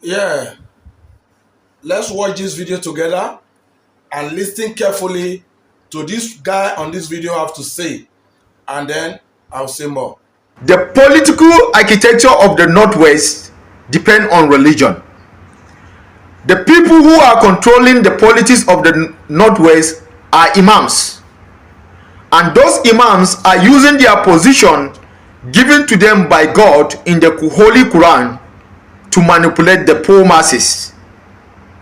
Yeah, let's watch this video together and listen carefully to this guy on this video have to say, and then I'll say more. The political architecture of the Northwest depend on religion. The people who are controlling the politics of the Northwest are imams. And those imams are using their position given to them by God in the Holy Quran to manipulate the poor masses.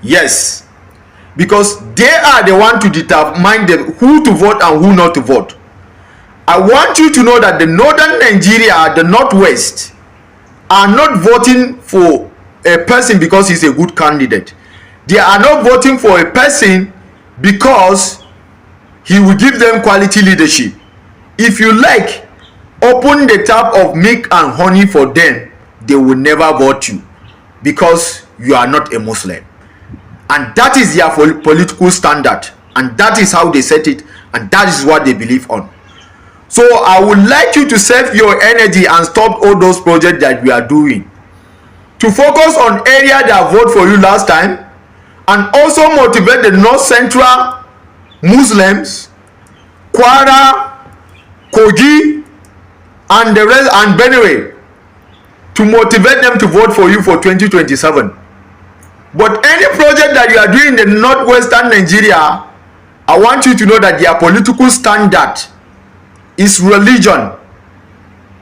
Yes, because they are the one to determine who to vote and who not to vote. I want you to know that the northern Nigeria, the Northwest, are not voting for a person because he's a good candidate. They are not voting for a person because he will give them quality leadership. If you like, open the tap of milk and honey for them, they will never vote you because you are not a Muslim. And that is their political standard, and that is how they set it, and that is what they believe on. So I would like you to save your energy and stop all those projects that we are doing, to focus on area that vote for you last time, and also motivate the North Central Muslims, Kwara, Kogi, and the rest, and Benue, to motivate them to vote for you for 2027. But any project that you are doing in the northwestern Nigeria, I want you to know that their political standard is religion.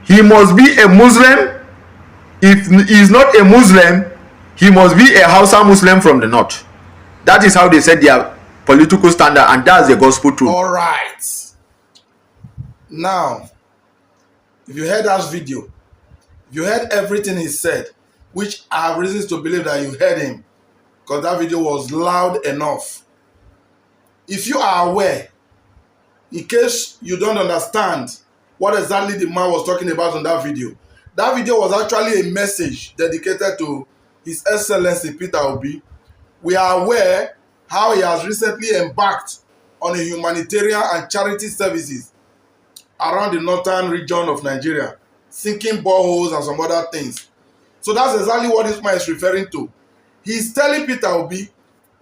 He must be a Muslim. If he is not a Muslim, he must be a Hausa Muslim from the north. That is how they set their political standard, and that's the gospel truth. All right. Now, if you heard that video, you heard everything he said, which I have reasons to believe that you heard him, because that video was loud enough. If you are aware, in case you don't understand what exactly the man was talking about on that video was actually a message dedicated to His Excellency Peter Obi. We are aware how he has recently embarked on a humanitarian and charity services around the northern region of Nigeria, sinking boreholes and some other things. So that's exactly what this man is referring to. He's telling Peter Obi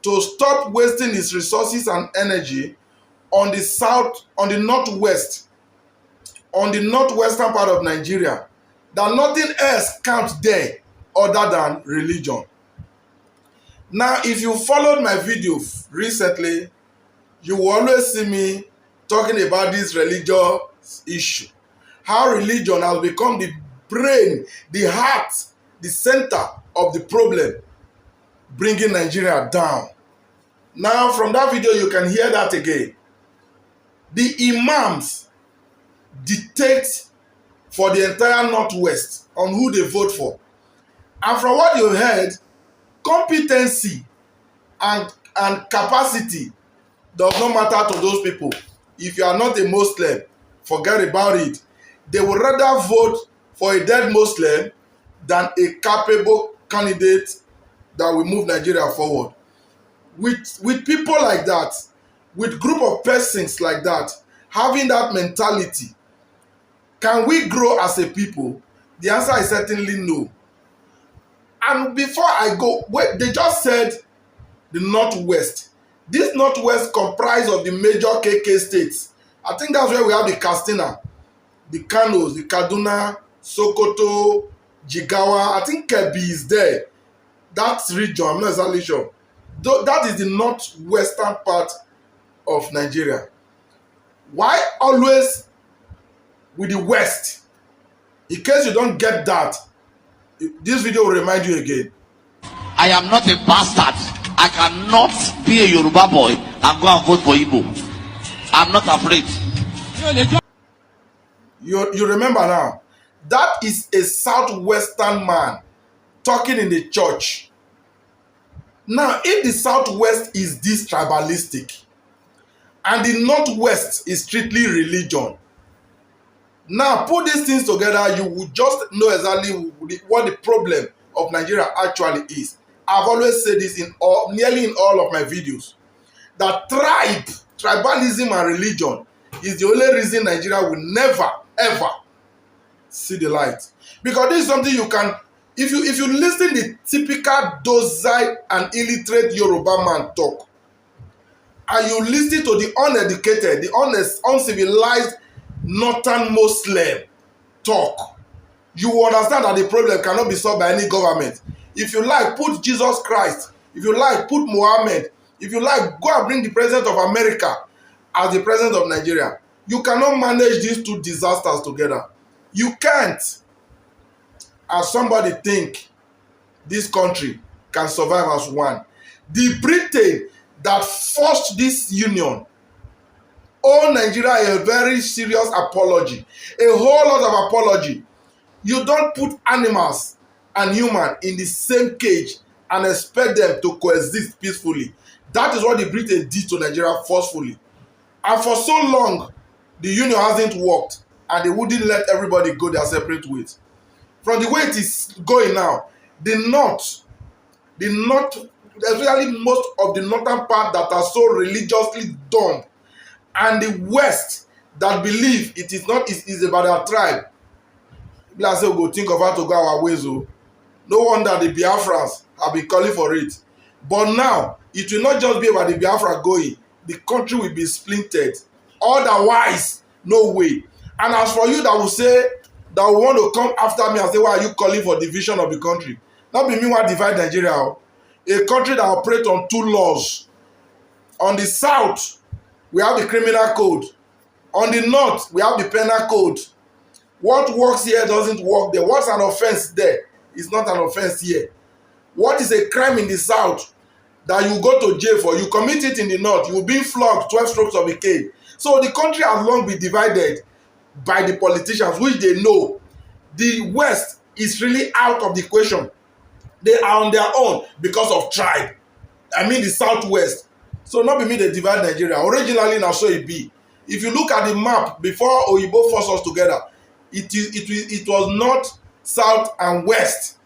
to stop wasting his resources and energy on the south, on the northwest, on the northwestern part of Nigeria, that nothing else counts there other than religion. Now, if you followed my video recently, you will always see me talking about this religious issue. How religion has become the brain, the heart, the center of the problem, bringing Nigeria down. Now, from that video, you can hear that again. The imams dictate for the entire Northwest on who they vote for. And from what you heard, competency and capacity does not matter to those people. If you are not a Muslim, forget about it. They would rather vote for a dead Muslim than a capable candidate that will move Nigeria forward. With people like that, with group of persons like that, having that mentality, can we grow as a people? The answer is certainly no. And before I go, wait, they just said the Northwest. This Northwest comprised of the major KK states. I think that's where we have the Katsina, the Kanos, the Kaduna, Sokoto, Jigawa. I think Kebbi is there. That region, I'm not exactly sure. That is the northwestern part of Nigeria. Why always with the West? In case you don't get that, this video will remind you again. I am not a bastard. I cannot be a Yoruba boy and go and vote for Igbo. I'm not afraid. You remember now? That is a southwestern man talking in the church. Now, if the southwest is this tribalistic and the northwest is strictly religion, now put these things together, you will just know exactly what the problem of Nigeria actually is. I've always said this nearly in all of my videos, that tribalism and religion is the only reason Nigeria will never ever see the light. Because this is something you can If you listen the typical docile and illiterate Yoruba man talk, and you listen to the uneducated, the uncivilized northern Muslim talk, you will understand that the problem cannot be solved by any government. If you like, put Jesus Christ. If you like, put Muhammad. If you like, go and bring the president of America as the president of Nigeria. You cannot manage these two disasters together. You can't. As somebody think this country can survive as one. The Britain that forced this union owe Nigeria a very serious apology, a whole lot of apology. You don't put animals and human in the same cage and expect them to coexist peacefully. That is what the Britain did to Nigeria forcefully. And for so long, the union hasn't worked, and they wouldn't let everybody go their separate ways. From the way it is going now, the north, especially most of the northern part that are so religiously dumb, and the west that believe it is not is about their tribe. People are saying we go think of how to go our ways. Oh. No wonder the Biafrans have been calling for it. But now, it will not just be about the Biafra going. The country will be splintered. Otherwise, no way. And as for you that will say, that will want to come after me and say, why are you calling for division of the country? Not be me want to divide Nigeria. A country that operates on two laws. On the south, we have the criminal code. On the north, we have the penal code. What works here doesn't work there. What's an offense there is not an offense here. What is a crime in the south that you go to jail for? You commit it in the north, you will be flogged 12 strokes of a cane. So the country has long been divided by the politicians, which they know. The west is really out of the equation. They are on their own because of tribe. I mean the southwest. So not be me they divide Nigeria. Originally na so it be. If you look at the map before Oyibo forced us together, it was north, south and west.